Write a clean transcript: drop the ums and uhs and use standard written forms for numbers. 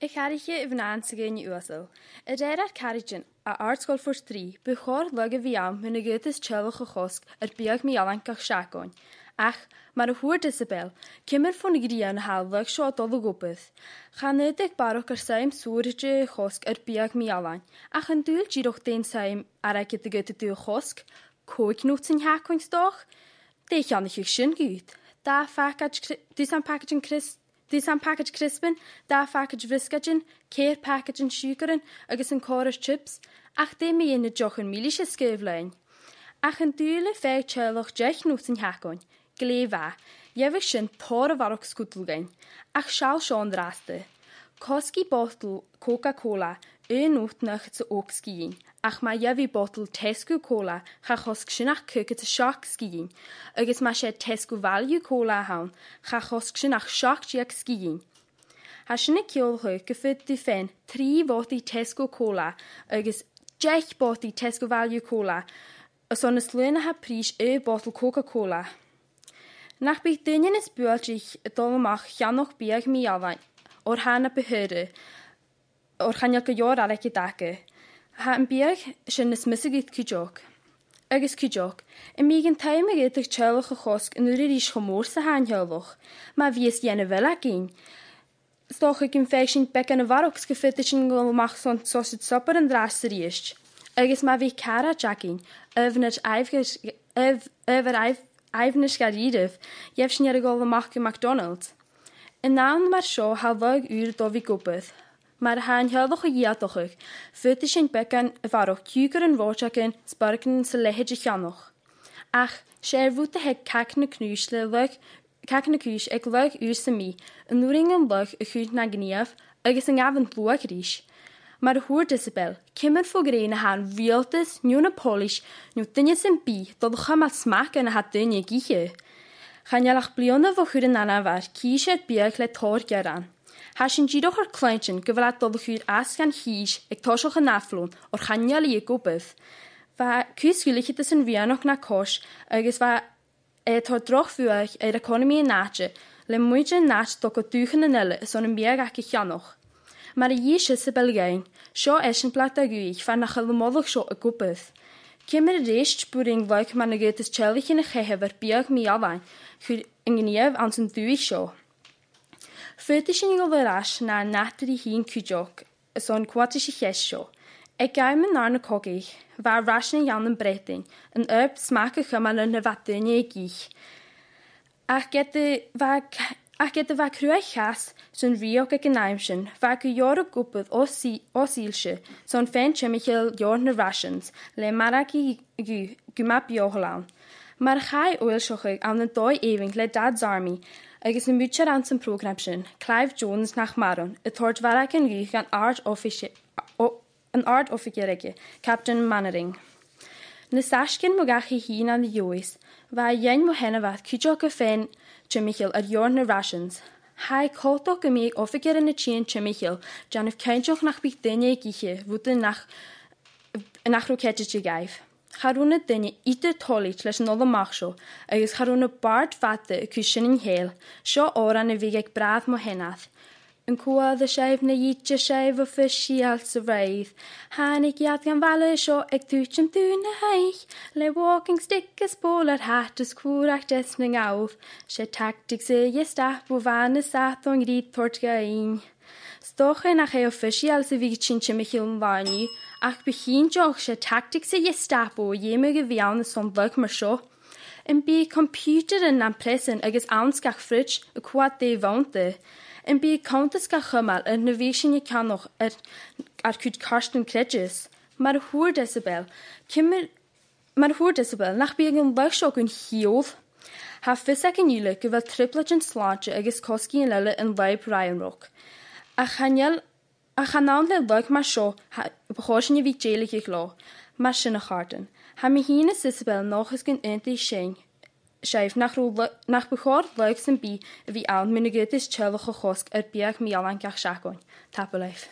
Carige i fnansaige in Uasel. Ar carigin a artsgol for 3, buchor lug a bhiam mun a gytis chelwch a chosk biag mi alankach siagoin. Ach, mar a hwyd Isabel, cymmer ffwn i grian halwag sio dol o gwbydd. Chanedig barwch saim sŵrige chosk biag mi alan. Ach yn dwyl giroch den saim ar ag ydy gyda dwyl chosk, coig nŵt sy'n hacoin stoch. De chan ich sy'n gyd. Da package crispin, da package viscagin, keir package sugarin, agus yn chorus chips, ach de mi yn y joch yn milis y sgeflein. Ach yn dwyl feg chelwch jech nŵt sy'n hacoin. Glefa, jefich sy'n tor o farwch sgwdlgain, ach sial sion draste. Koski bottle Coca-Cola, nŵt nach het ook skiën, ach ma jevi bottle Tesco Cola, ga chosk sy'n ach kuket te shock skiën, agus ma shed Tesco Value Cola haun, ga chosk sy'n ach shock jiak skiën. Ha sy'n y kiolhu gefyd di fen 3 boti Tesco Cola, agus jech boti Tesco Value Cola, as on is luna ha pris bottle Coca-Cola. Nach bych dynjen is bueltjich dolmach janoch biag mi alain, o'r hana behyrde, o'r chanjal gajor arach i dake. Ha yn biag sy'n ysmysig cydjog. Agus cydjog, y migen taim ag edrych chelwch a chosk yn yr iris chomor sa han helwch. Ma fies jene fel ag un. Stoch ag yn feg sy'n bec yn y farwch gyffydd sy'n golmach son sosid sopar yn dras yr iist. Agus ma fi cara jagin, yfnod Eifnish garidif, jef sy'n ar y golmach y McDonald's. Yn nawn mae'r sio halfog do fi gwbydd. Mae'r hain helwch o iadwch ag, fydd sy'n began y farwch cwgur yn fod yn sbargen sy'n lehyd i chanwch. Ach, sierfwyd y heg cac na cnwys ag lwg yw'r sy'n mi, yn nwring yn lwg y chwyd na gniaf, agos yn gafn blwag rys. Mae'r hwyd Isabel, cymryd ffogrein a han fioltys, niw na polish, niw dynia sy'n bi, doddwch am al smac yn a had dynia giche. Chanjalach blion fo chwyd yn anafar, cysio biag le tor geran. Ha sy'n giroch o'r cleintin gyflad doddwch chwyd asgan hys ag tosioch yn aflwn o'r chanjal i gobydd. Fa cysgwylich ydys yn fianoch na cos, agos fa tor droch fwyach e'r economi yn natje, le mwyd yn nat dog o dwych yn anele ys o'n yn biag ac i chianoch. Mae'r ies Isabel gain, sio eisiau blat ag wych fa nach ylmoddoch sio y gwbydd. Cymr y reist bwring flaig ma'n agyd ys chelich yn y chehef ar biag mi alain, chwyr yng Nghyniaf ans yn dwy sio. Ffyrtys yn ygol yr as na natur i hun cwjog, ys o'n cwadys i ches sio. E gaim yn arn y cogich, fa rasyn yn iawn yn bredyn, yn yrb smac y chymal yn y fadyn i gich. Ac gyda fa crwyau chas sy'n riog ag yn aimsyn, fa gyyor o gwbydd o silsio, so'n ffen chymychil yor na rations, le marag i gwma bioholawn. Mae'r chai oil siochig am yn doi efing le Dad's Army, agos yn mwysio rans yn program sy'n, Clive Jones nach Maron, y tord farag yn gwych gan art officerege, Captain Mannering. Nes asgyn mwgach i hun an ddiwys, fa yen mo hen fath cydog y ffen Chimichil ar yor na rations. Hai coltoch ymig officer yn y chyn Chimichil, jan yf cainjoch nach bych dynia i giche, fwyd nach rwcedys i gaif. Charwn y dynia ite tolit les yn ôl y mach sio, agos charwn y bard fate y cwysyn yn hel, sio oran y fig ag braf mo henath. Yn cwad y seif na yitja seif o ffysial sy'n reidd. Hanig iad gan fale sio ag dwtym dŵn y haich. Le walking stick ys bol ar hat ys cwr ac des na ngawdd. Se tactig se y staff o fan y sath o'n grid tort gain. Stoch yn ach e o ffysial sy'n fig chyn chymych yn fani. Ac bychyn joch se tactig se y staff o ymwg y fiawn y son ddog mar sio. Yn bu computer yn am presen agos awns gach fridge y cwad de fawnte. Yn bu countess ga chymal yn nefysyn i canoch ar cwyd Karsten Credges. Mae'r hwyd Isabel, nach byg yn lach siog yn hiodd. Ha ffysag yn ilig gyfel triplet yn slantio agos cosgi yn lele yn leib Ryan Rock. A chanawn le lach mae sio, bachosyn i fi jelig i'ch lo, mae sy'n y chartan. Ha mi hun ys Isabel noch ys gyn ynti syng. Scheif nach bechor leuk sy'n bi y fi awn mynd y gydys chelwch o chosk biag mi alan gach siagoin. Tap o leif.